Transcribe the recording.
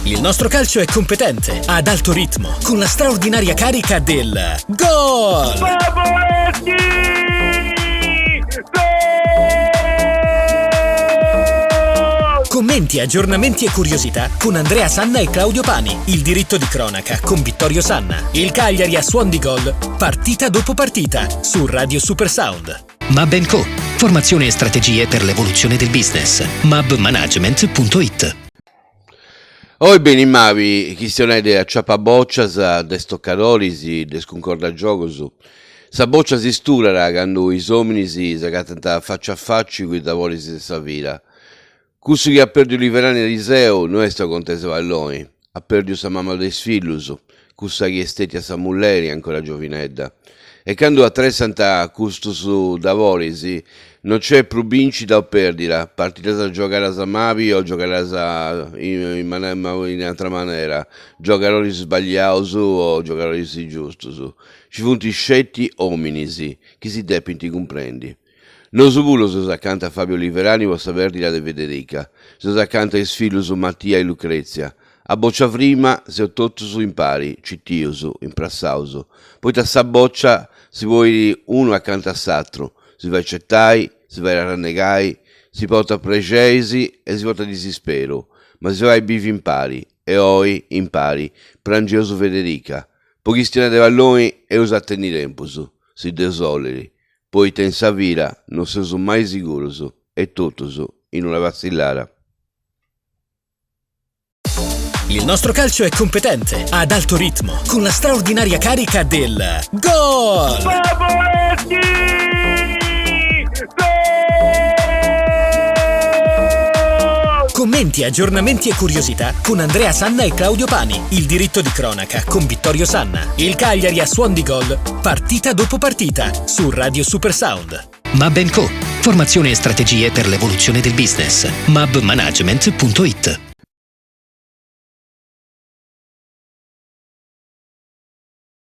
Il nostro calcio è competente, ad alto ritmo, con la straordinaria carica del gol! Favoretti! Gol! Commenti, aggiornamenti e curiosità con Andrea Sanna e Claudio Pani. Il diritto di cronaca con Vittorio Sanna. Il Cagliari a suon di gol, partita dopo partita, su Radio Supersound. Mab & Co. Formazione e strategie per l'evoluzione del business. mabmanagement.it. Oi bene mavi, questione di acciappaboccias, de stoccarolisi, de sconcorda giocosu. Sa boccia si stura, quando i somini sa catanta faccia a faccia qui da volisi sa vita. Cussu che ha perduto l'Iverani a Riseo, non è sta contesa valloni. Ha perduto sa mamma dei sfilusu, cussa che esteti a sa mulleri ancora giovinedda. E quando a tre santa custo su da volisi, non c'è più vinci da perdere, partita da giocare a Samavi o giocare in altra maniera, giocare sbagliato o giocare giusto. Ci funti scetti ominisi, che si depinti comprendi. Non subulo se s'accanta a Fabio Liverani o saperdi la de Federica, se s'accanta il sfilo su Mattia e Lucrezia. A boccia prima se tutto su impari, cittioso, imprassauso. Poi da sa boccia si vuoi uno accanto a s'altro, si va a accettai, si va a rannegai, si porta a precesi e si porta a disispero, ma si va ai bivi impari, e oi impari, prangioso Federica. Pochissina de valloni e usa tenni temposu, si desoleri, poi tensa vira, non se su mai sicuro e tutto su in una vassillara. Il nostro calcio è competente, ad alto ritmo, con la straordinaria carica del gol! Favoretti! Gol! Commenti, aggiornamenti e curiosità con Andrea Sanna e Claudio Pani. Il diritto di cronaca con Vittorio Sanna. Il Cagliari a suon di gol, partita dopo partita, su Radio Supersound. Mab & Co. Formazione e strategie per l'evoluzione del business. mabmanagement.it.